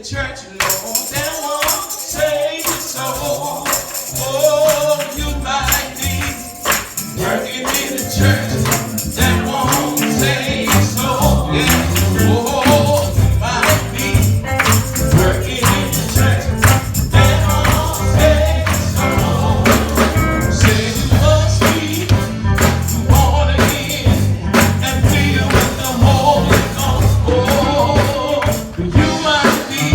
church, Lord, that won't save your soul. Oh, you might be working in the church that won't save your soul. Yeah. Oh, you might be working in the church that won't save your soul. Say you must be born again and filled with the Holy Ghost. Oh, you might be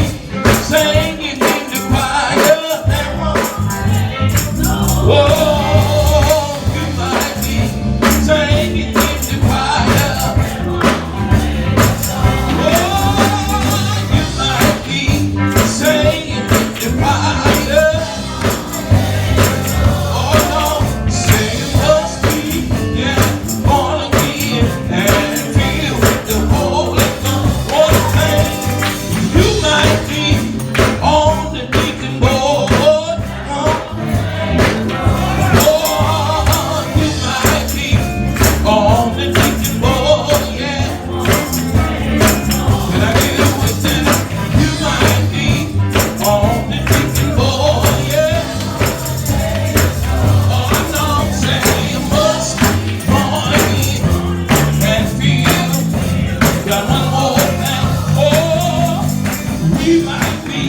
singing in the choir that won't. Oh, you might be singing in the choir. Oh, you might be singing in the choir. Oh no, say you must be, yeah, born again and filled with the Holy Ghost. One thing, you might be on the deacon board. Oh, you might be on the deacon board, yeah. Can I get it with them? You might be on the deacon board, yeah. Oh no, say you must be born again and feel. Got one more thing. Oh, we might be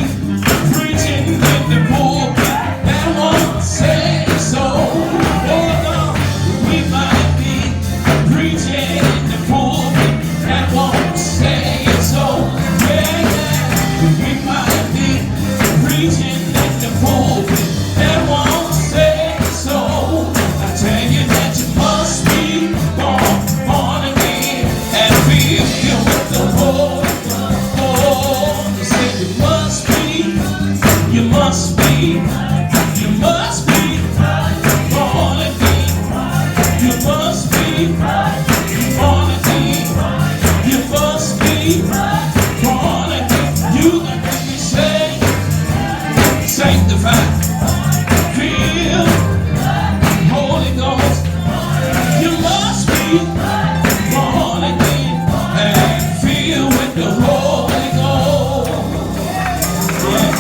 preaching in the pulpit that won't save your soul. Oh no, we might be preaching in the pulpit that won't save your soul. Yeah, yeah. We might be preaching in the pulpit that won't save your soul. I tell you that you must be born again and filled with the Holy Ghost. Oh, you say you must be born again. You must be born again. You must be born again. You got to be saved, sanctified, filled, Holy Ghost. You must be born again and filled with the Holy Ghost. Yeah.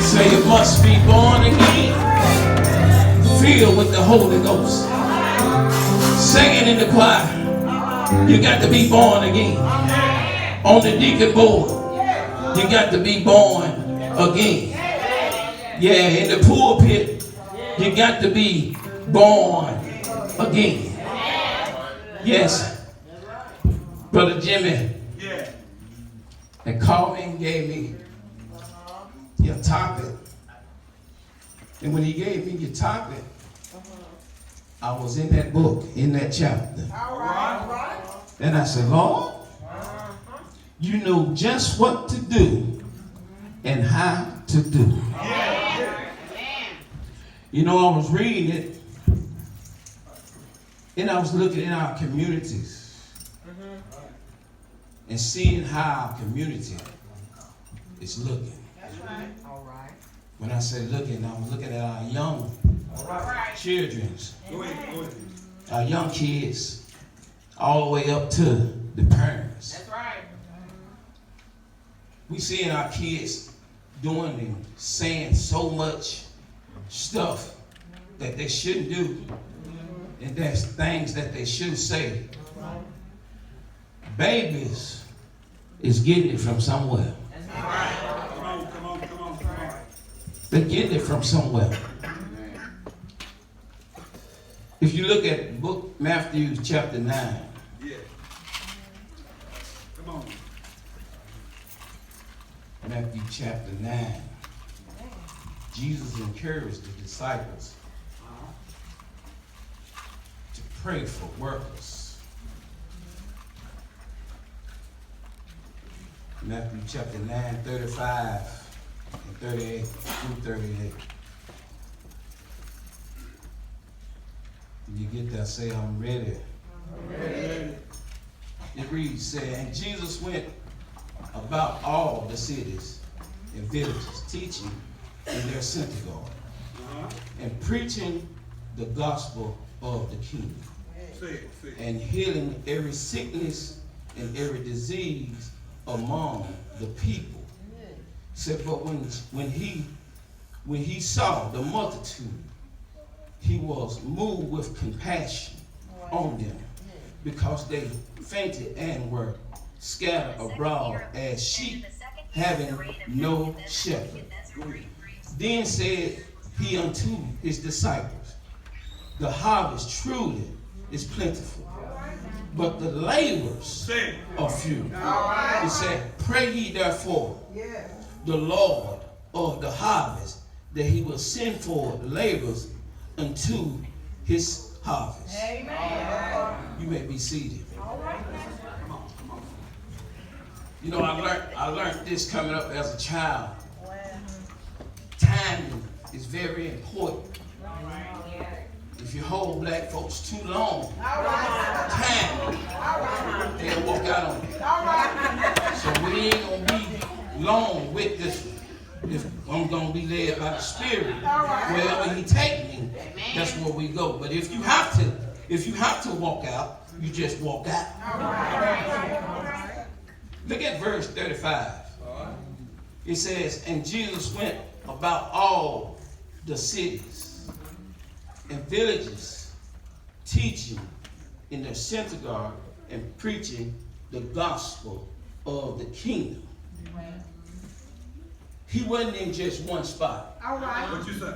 Say you must be born again, filled with the Holy Ghost. Singing in the choir, you got to be born again. On the deacon board, you got to be born again. Yeah, in the pulpit, you got to be born again. Yes, Brother Jimmy, and called me and gave me your topic. And when he gave me your topic, I was in that book, in that chapter. And I said, Lord, you know just what to do and how to do it. You know, I was reading it, and I was looking in our communities and seeing how our community is looking. When I say looking, I was looking at our young children, our young kids, all the way up to the parents. That's right. We seeing our kids doing and saying so much stuff that they shouldn't do, and there's things that they shouldn't say. Babies is getting it from somewhere. Come on. They're getting it from somewhere. If you look at book Matthew chapter 9, Matthew chapter 9, Jesus encouraged the disciples to pray for workers. Matthew chapter 9, 35 and 38 through 38. When you get there, say, I'm ready. It reads, say, and Jesus went about all the cities and villages, teaching in their synagogue, and preaching the gospel of the kingdom, and healing every sickness and every disease among the people. Said, but when he saw the multitude, he was moved with compassion on them, because they fainted and were scattered abroad as sheep having no shepherd. Then said he unto his disciples, the harvest truly is plentiful, but the laborers are few. He said, pray ye therefore the Lord of the harvest, that he will send forth laborers unto his harvest. Amen. You may be seated. You know, I learned this coming up as a child. Timing is very important. If you hold black folks too long, time, they'll walk out on you. So we ain't gonna be long with this one. If I'm gonna be led by the Spirit, wherever He take me, that's where we go. But if you have to walk out, you just walk out. Look at verse 35. It says, and Jesus went about all the cities and villages, teaching in their synagogue and preaching the gospel of the kingdom. He wasn't in just one spot. All right. What you say?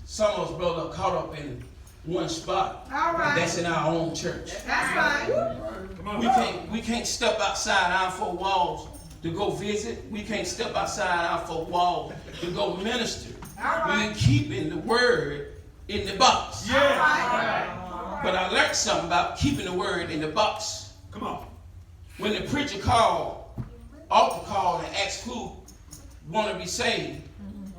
Some of us, brother, are caught up in one spot. All right. And that's in our own church. That's right. We can't step outside our four walls to go visit. We can't step outside our four walls to go minister. We're keeping the word in the box. Yeah. But I learned something about keeping the word in the box. Come on. When the preacher altar called and asked who want to be saved,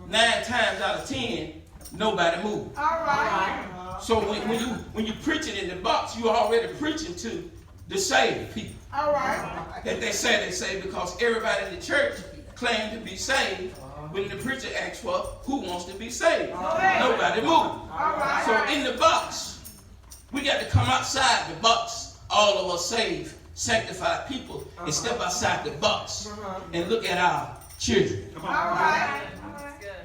9 times out of 10, nobody moved. All right. So when you preach it in the box, you're already preaching to the saved people. All right. That they say because everybody in the church claimed to be saved. When the preacher asks for who wants to be saved, nobody moved. All right. So in the box, we got to come outside the box. All of us saved, sanctified people, and step outside the box and look at our children. All right.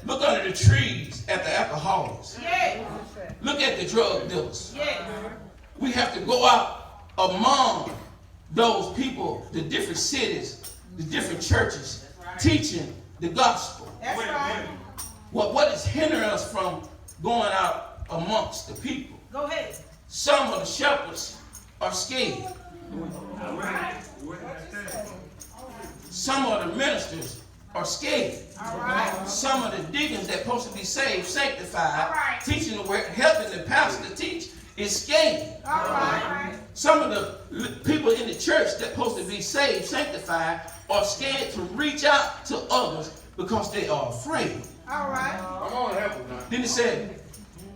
Look under the trees at the alcoholics. Yeah. Look at the drug dealers. Yeah. We have to go out among those people, the different cities, the different churches, teaching the gospel. That's right. What is hindering us from going out amongst the people? Go ahead. Some of the shepherds are scared. All right. Some of the ministers are scared. All right. Some of the deacons that supposed to be saved, sanctified, All right. teaching the word, helping the pastor to teach, is scared. All right. Some of the people in the church that supposed to be saved, sanctified, are scared to reach out to others because they are afraid. All right. I'm on help now. Then it said,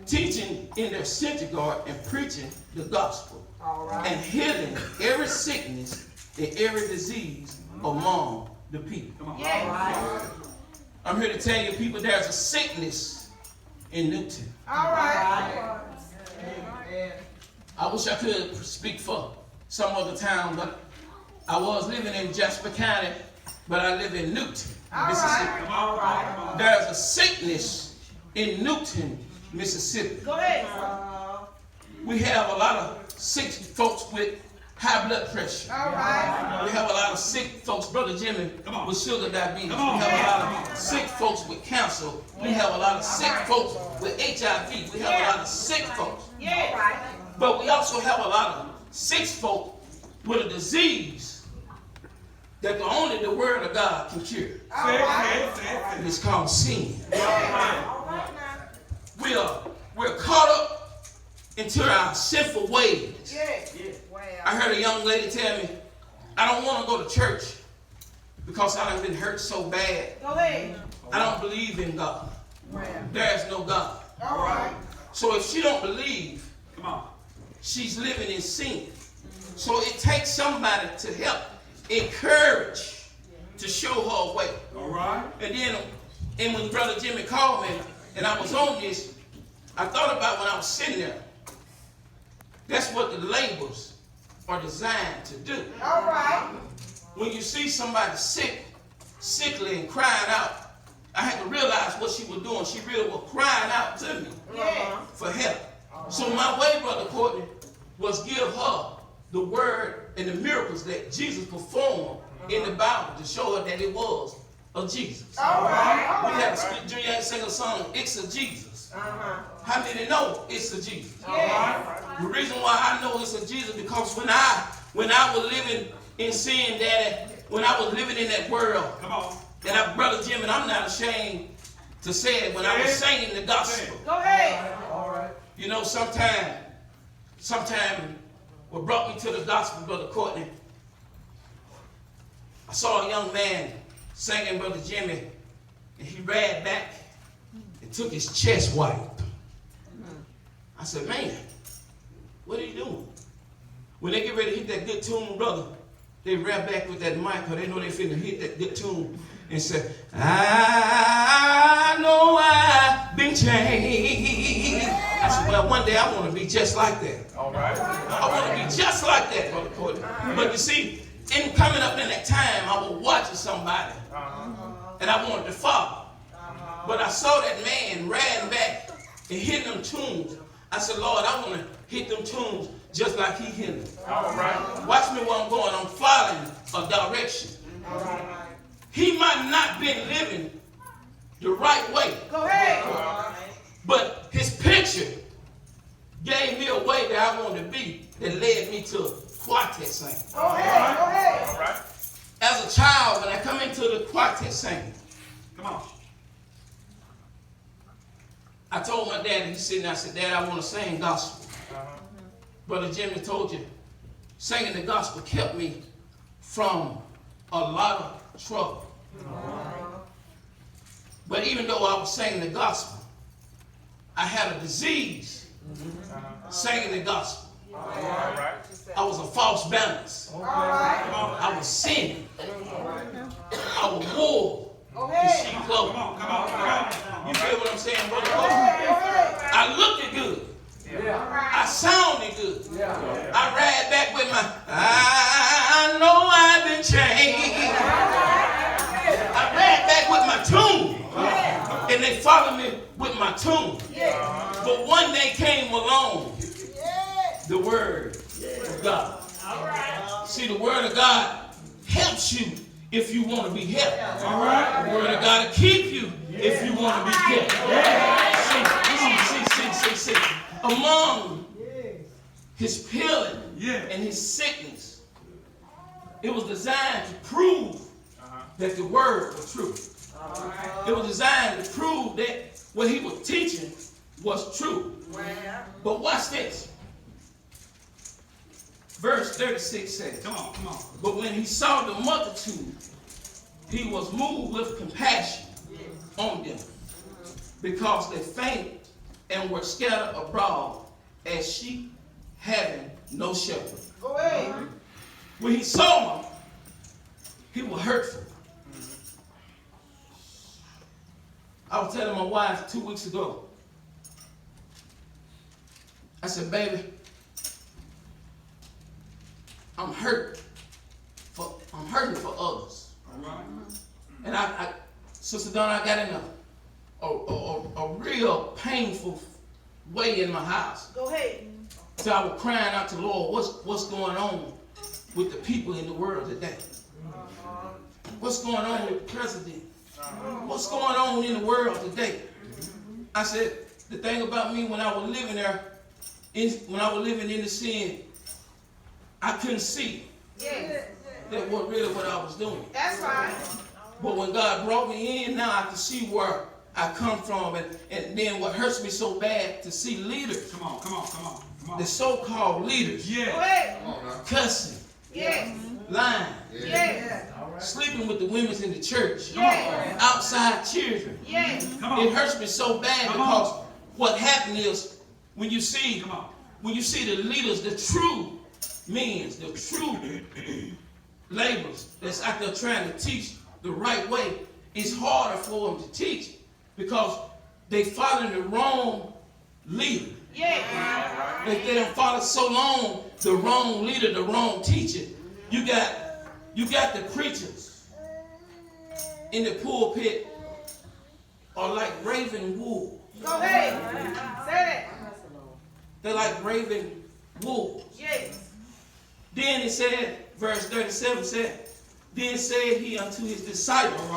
teaching in their synagogue and preaching the gospel. All right. And healing every sickness and every disease among the people. Yeah. I'm here to tell you, people, there's a sickness in Newton. All right. I wish I could speak for some other town, but I was living in Jasper County, but I live in Newton, Mississippi. All right. There's a sickness in Newton, Mississippi. Go ahead. We have a lot of sick folks with high blood pressure. All right. We have a lot of sick folks, Brother Jimmy, with sugar diabetes. Come on. We have a lot of sick folks with cancer. We have a lot of sick folks with HIV. We have a lot of sick folks. Yeah. But we also have a lot of sick folk with a disease that only the Word of God can cure. All right. And it's called sin. All right now. We're caught up into our sinful ways. Yeah. I heard a young lady tell me, I don't want to go to church because I done been hurt so bad. Go ahead. I don't believe in God. There is no God. All right. So if she don't believe, Come on. she's living in sin. So it takes somebody to help encourage, to show her a way. All right. And when Brother Jimmy called me and I was on this, I thought about when I was sitting there. That's what the labels are designed to do. All right. when you see somebody sickly and crying out, I had to realize what she was doing. She really was crying out to me for help. So my way, Brother Courtney, was give her the word and the miracles that Jesus performed in the Bible to show her that it was of Jesus. We had to sing a song, It's a Jesus. How many know it's a Jesus? The reason why I know it's a Jesus because when I was living in sin, Daddy, when I was living in that world, and Brother Jim, and I'm not ashamed to say it, when I was singing the gospel. Go ahead. You know, sometime what brought me to the gospel, Brother Courtney, I saw a young man singing, Brother Jimmy, and he ran back and took his chest wipe. I said, man, what are you doing? When they get ready to hit that good tune, brother, they ran back with that mic because they know they finna hit that good tune and say, I know I've been changed. I said, well, one day I want to be just like that. All right. I want to be just like that, Brother Courtney. But you see, in coming up in that time, I was watching somebody, and I wanted to follow. But I saw that man ran back and hit them tunes. I said, Lord, I want to hit them tunes just like he hit them. All right. Watch me where I'm going. I'm following a direction. He might not been living the right way. Go ahead. But his picture gave me a way that I wanted to be that led me to quartet singing. Go ahead. Go ahead. All right. As a child, when I come into the quartet singing, Come on. I told my dad, and he said, I said, Dad, I want to sing gospel. Brother Jimmy told you, singing the gospel kept me from a lot of trouble. But even though I was singing the gospel, I had a disease singing the gospel. I was a false balance. I was sinning. I was war in sheep clothing. You feel what I'm saying, brother? I looked good. I sounded good. I ran back with my, I know I've been changed. I ran back with my tune. And they followed me with my tune. But one day came along the word of God. See, the word of God helps you if you want to be helped. The word of God will keep you if you want to be kept. See. Among his healing and his sickness, it was designed to prove that the word was true. It was designed to prove that what he was teaching was true. But watch this. Verse 36 says, Come on. but when he saw the multitude, he was moved with compassion on them, because they fainted and were scattered abroad as sheep having no shepherd. Go ahead. When he saw them, he was hurtful. I was telling my wife 2 weeks ago, I said, baby, I'm hurting for others. And I Sister Donna, I got in a real painful way in my house. Go ahead. So I was crying out to the Lord, what's going on with the people in the world today? What's going on with the president? What's going on in the world today? I said, the thing about me when I was living there, when I was living in the sin, I couldn't see that was really what I was doing. That's right. But when God brought me in, now I can see where I come from, and then what hurts me so bad to see leaders, Come on. the so-called leaders, Go ahead. cussing, Yes. lying, Yes. sleeping with the women in the church, Yes. outside children. Yes. It hurts me so bad because what happened is when you see the leaders, the true men, the true laborers that's out there trying to teach the right way, it's harder for them to teach because they following the wrong leader. Yes. They done followed so long the wrong leader, the wrong teacher. You got You got the preachers in the pulpit are like raven wolves. Go ahead. Say it. They're like raven wolves. Yes. Then it said, verse 37 said, then said he unto his disciples, All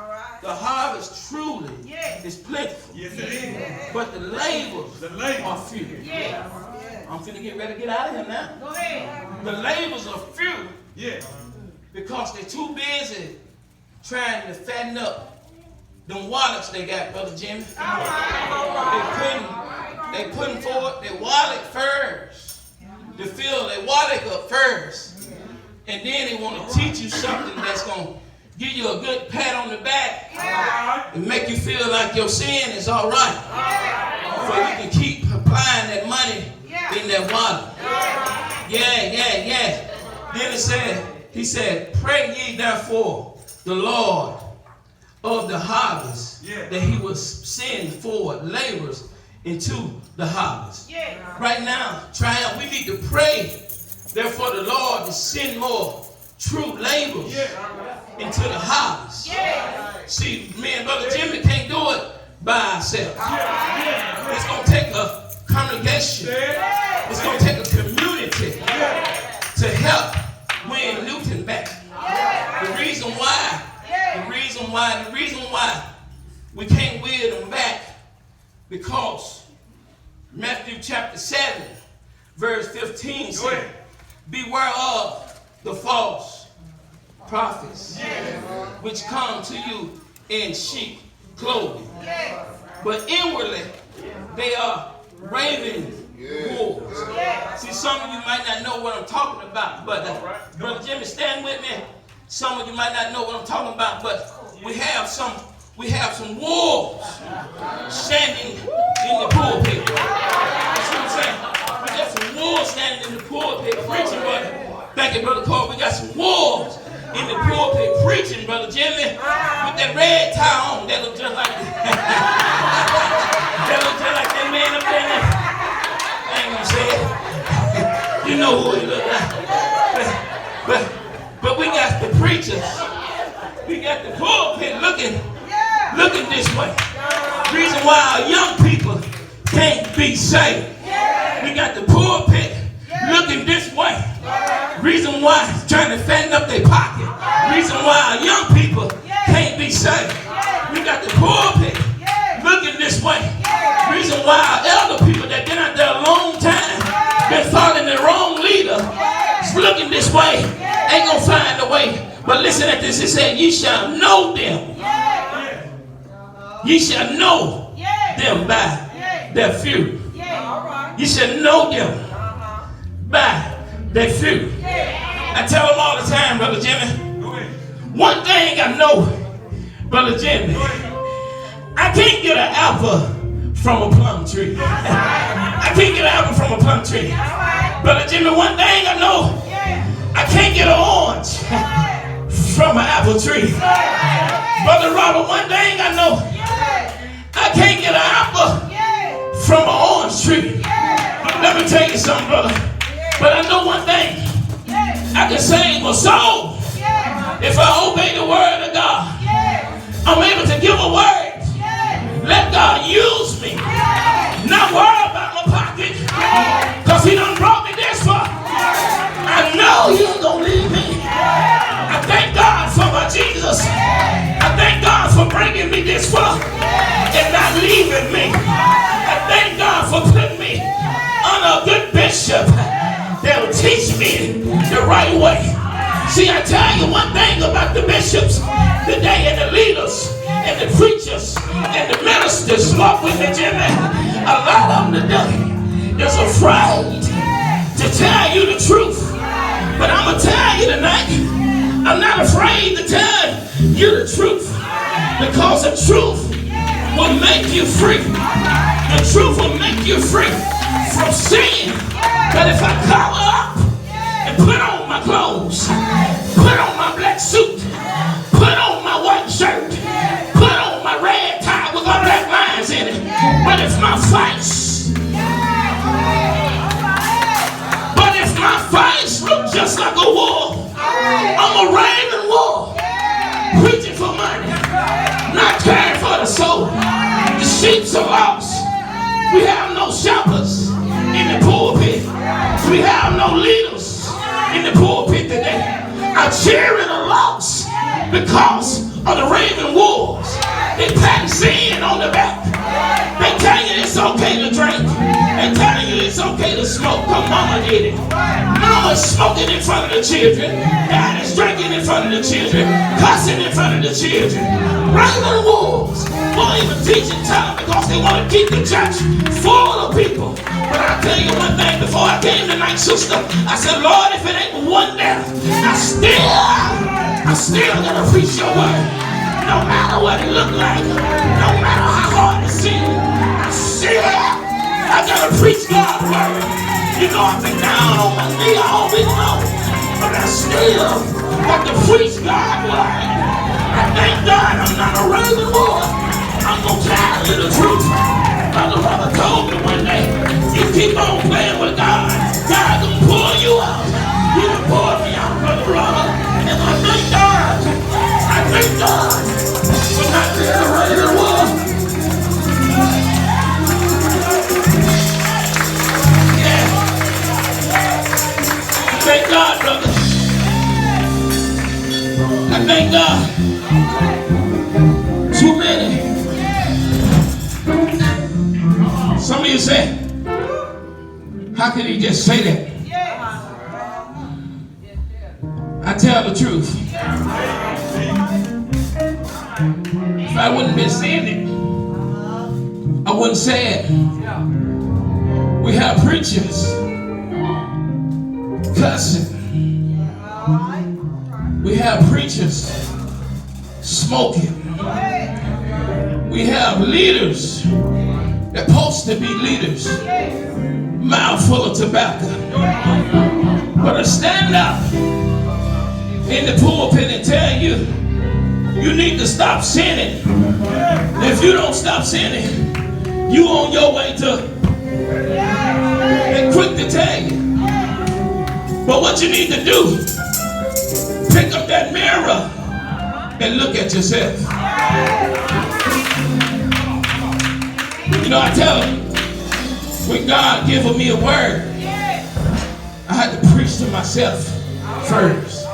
right. the harvest truly Yes. is plentiful, Yes, it is. but the labors are few. Yes. I'm finna get ready to get out of here now. Go ahead. The labors are few Yes. because they're too busy trying to fatten up them wallets they got, Brother Jimmy. They putting forward their wallet first. To fill their wallet up first. And then they want to teach you something that's going to give you a good pat on the back and make you feel like your sin is all right. So you can keep applying that money in that wallet. Yeah. Then it said, he said, pray ye therefore the Lord of the harvest that he will send forward laborers into the harvest. Right now, Triumph, we need to pray therefore the Lord to send more true laborers into the harvest. See, me and Brother Jimmy can't do it by ourselves. It's going to take a congregation. It's going to take a community to help win Newton back. The reason why we can't win them back, because Matthew chapter 7, verse 15 says, beware of the false prophets, which come to you in sheep clothing, but inwardly they are raven wolves. See, some of you might not know what I'm talking about, but Brother Jimmy, stand with me. Some of you might not know what I'm talking about, but we have some wolves standing in the pulpit. That's what I'm saying. We got some wolves standing in the pulpit preaching, brother. Thank you, Brother Cole. We got some wolves in the pulpit preaching, Brother Jimmy, with that red tie on. That look just like that man up there. I ain't gonna say it. You know who he look like. But we got the preachers. We got the pulpit looking this way. Reason why our young people can't be saved. We got the pulpit looking this way. Reason why trying to fatten up their pocket. Reason why our young people can't be saved. We got the pulpit looking this way. Reason why our elder people that been out there a long time, been following the wrong leader, is looking this way, ain't gonna find a way. But listen at this, it said, ye shall know them. Ye shall know them by their fruit. You shall know them by their fruit. I tell them all the time, Brother Jimmy. One thing I know, Brother Jimmy, I can't get an apple from a plum tree. I can't get an apple from a plum tree. Brother Jimmy, one thing I know, I can't get an orange from an apple tree. Brother Robert, one thing I know, I can't get an apple from an orange tree. Let me tell you something, brother. But I know one thing. I can save a soul if I obey the word of God. I'm able to give a word. Let God use me. Not worry about my pocket, because he done brought me this far. I know he ain't gonna leave me. I thank God for my Jesus. I thank God for bringing me this far and not leaving me. I thank God for putting me under a good bishop that will teach me the right way. See, I tell you one thing about the bishops today and the leaders and the preachers and the ministers, walk with me, Jimmy. A lot of them today is afraid to tell you the truth. But I'm going to tell you tonight, I'm not afraid to tell you the truth, because the truth will make you free. The truth will make you free from sin. But if I cover up and put on my clothes, put on my black suit, put on my white shirt, put on my red tie with my black lines in it, but if my face look just like a wolf, I'm a are lost. We have no shepherds in the pulpit. We have no leaders in the pulpit today. Our children are lost because of the raving wolves. They pat sin on the back. They tell you it's okay to drink. They tell you it's okay to smoke. Cause mama did it. Mama's smoking in front of the children. Dad is drinking in front of the children. Cussing in front of the children. Raving wolves won't even teach in time because they want to keep the church full of people. But I'll tell you one thing, before I came tonight, sister, I said, Lord, if it ain't one there, I still gonna preach your word. No matter what it look like, no matter how hard it seems, I gotta preach God's word. You know, I've been down on my knee all week long, but I still got to preach God's word. I thank God I'm not a raving wolf. I'm gonna tell you the truth. My brother told me one day, you keep on playing with God, God gonna pull you out. He done pulled me out, brother. And I thank God. I thank God for not being a raving wolf. Yeah. Thank God, brother. I thank God. Too many. Some of you say, how can he just say that? I tell the truth. If I wouldn't be saying it, I wouldn't say it. We have preachers cussing. We have preachers smoking. We have leaders that supposed to be leaders, mouth full of tobacco. But to stand up in the pulpit and tell you, you need to stop sinning. If you don't stop sinning, you on your way to, and quick to tell you. But what you need to do, pick up that mirror and look at yourself. You know, I tell them, when God gives me a word, I had to preach to myself first.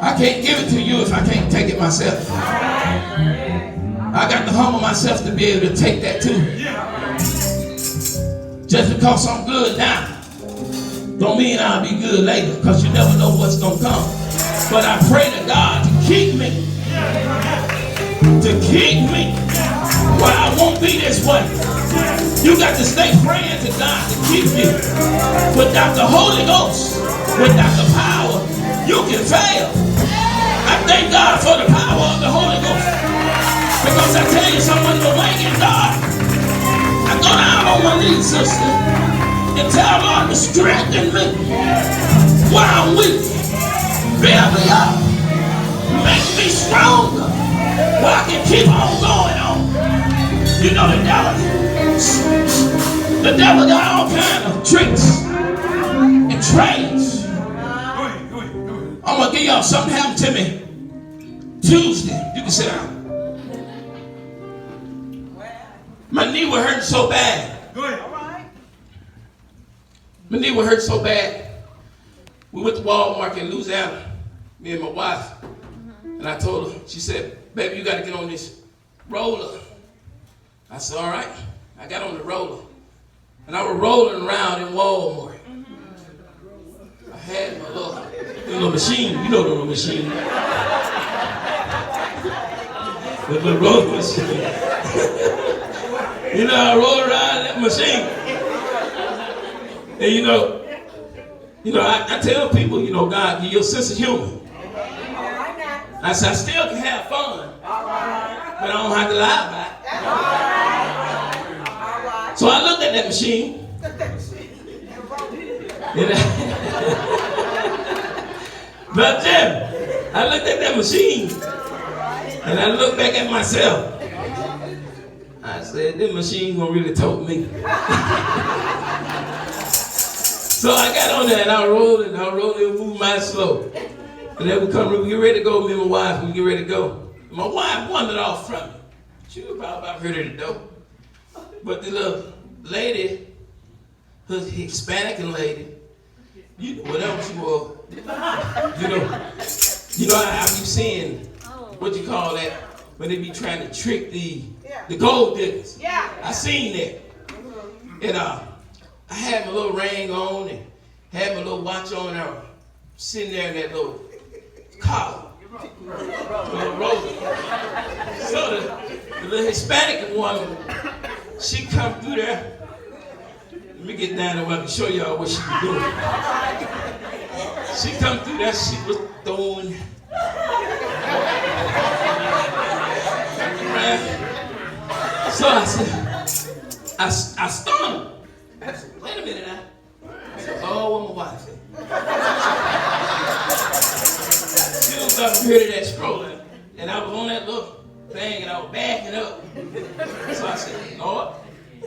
I can't give it to you if I can't take it myself. I got to humble myself to be able to take that too. Just because I'm good now, don't mean I'll be good later, because you never know what's going to come. But I pray to God to keep me. Where I won't be this way. You got to stay praying to God to keep you. Without the Holy Ghost, without the power, you can fail. I thank God for the power of the Holy Ghost. Because I tell you something, the way in God, I go down on my knees, sister, and tell God to strengthen me while I'm weak. Build me up. Make me stronger. Where I can keep on going on. You know the devil got all kind of tricks and trades. I'm going to give y'all something happened to me Tuesday. You can sit down. My knee was hurting so bad. My knee was hurting so bad. We went to Walmart in Louisiana, me and my wife. And I told her, she said, baby, you got to get on this roller. I said, all right. I got on the roller. And I was rolling around in Walmart. I had my little machine. You know the little machine. The little roller machine. You know, I roll around that machine. And I tell people, God, give you a sense of humor. I said, I still can have fun, but I don't have to lie about it. So I looked at that machine. But Jim, I looked at that machine, and I looked back at myself. I said, this machine gonna really tote me. So I got on there and I rolled and moved my slow. And then we get ready to go, me and my wife, we get ready to go. My wife wandered off from me. She was about heard of the door. But the little lady, her Hispanic lady, you know, whatever she was, you know how you seeing, what you call that, when they be trying to trick the gold diggers. Yeah. I seen that. And I had my little ring on and had my little watch on there, sitting there in that little collar. Little roller. So the little Hispanic woman, she come through there. Let me get down there where I can show y'all what she was doing. She come through there, she was throwing around. So I said, I stunned her. I said, wait a minute now. I said, oh, what my wife said. She was up here to that stroller, and I was on that little thing, and I was backing up. So I said, Lord,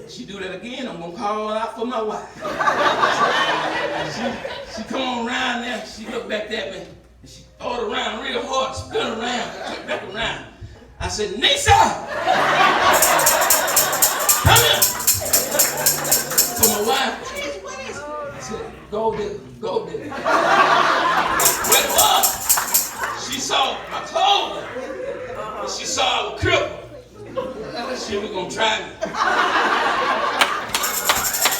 she do that again, I'm gonna call her out for my wife. She come on around there, she looked back at me, and she threw it around real hard, spin around, took back around. I said, Nisa! Come here! For my wife. What is it? I said, go there. What it was? She saw my clothes, and she saw I was crippled. She was gonna try me.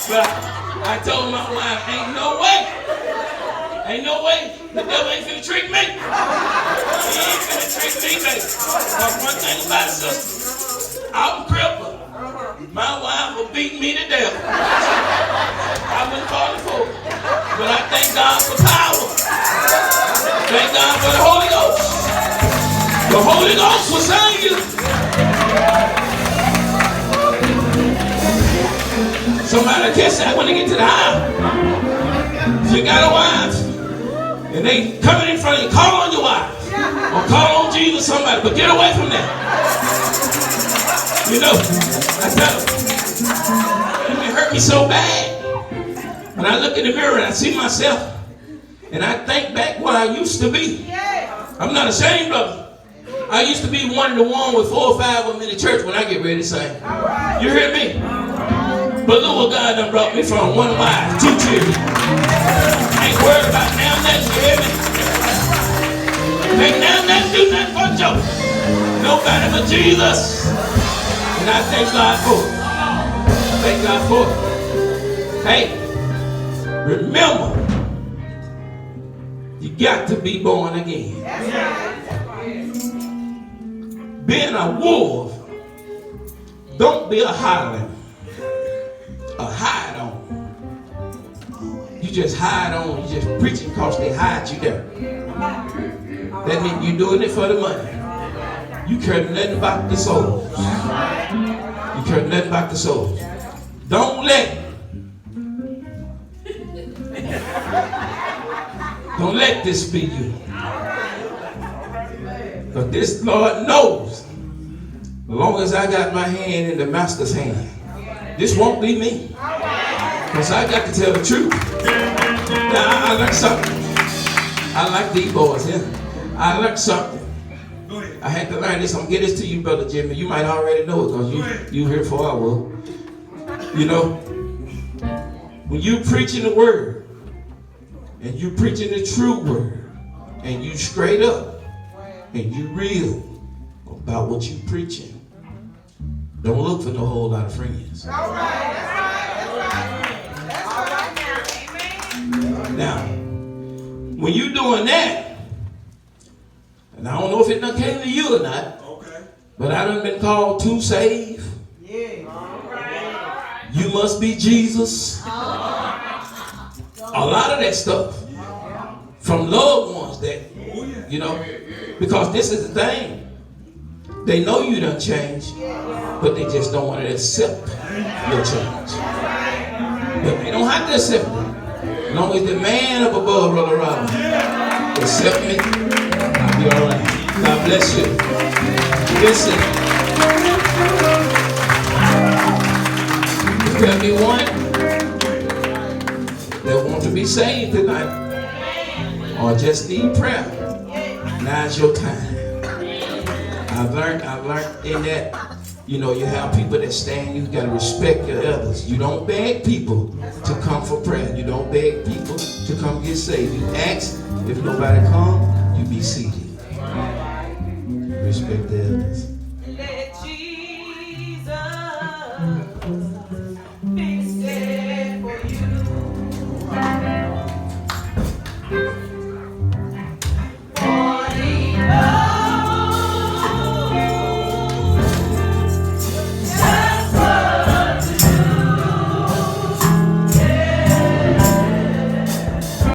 But I told my wife, ain't no way, the devil ain't finna trick me. He ain't finna trick me, baby. But one thing about it, sister, I'm crippled. My wife will beat me to death. I wouldn't call it for it. But I thank God for power. Thank God for the Holy Ghost. The Holy Ghost will save you. Somebody catch that when they get to the house. If you got a wife and they coming in front of you, call on your wife. Or call on Jesus, somebody, but get away from that. You know, I tell them, it hurt me so bad. When I look in the mirror and I see myself, and I think back where I used to be. I'm not ashamed of it. I used to be one with 4 or 5 of them in the church when I get ready to sing. You hear me? But look what God done brought me from. 1 wife, 2 children. I ain't worried about now nothing, you hear me? Ain't now nothing do nothing for a joke. Nobody but Jesus. And I thank God for it. Thank God for it. Hey, remember, you got to be born again. Being a wolf, don't be a hireling. A hide on. You just hide on. You just preaching because they hide you there. That means you're doing it for the money. You care nothing about the souls. You care nothing about the souls. Don't let this be you. But this Lord knows, as long as I got my hand in the master's hand, this won't be me. Because I got to tell the truth. Now, I learned something. I like these boys here. I learned something. I had to learn this. I'm going to get this to you, Brother Jimmy. You might already know it because you here for a while. You know, when you preaching the word, and you preaching the true word, and you straight up, and you real about what you preaching, don't look for no whole lot of friends. All right, that's right. Amen. Now, when you doing that, and I don't know if it done came to you or not, but I done been called to save. Yeah. All right. You must be Jesus. A lot of that stuff from loved ones that, you know, because this is the thing. They know you done changed, but they just don't want to accept your change. But they don't have to accept it. As long as the man up above roll around, accept me, I'll be all right. God bless you. Listen. There'll be one that want to be saved tonight, or just need prayer. Now's your time. I've learned in that You know, you have people that stand, you got to respect your elders. You don't beg people to come for prayer. You don't beg people to come get saved. You ask, if nobody come, you be seated. Respect the elders.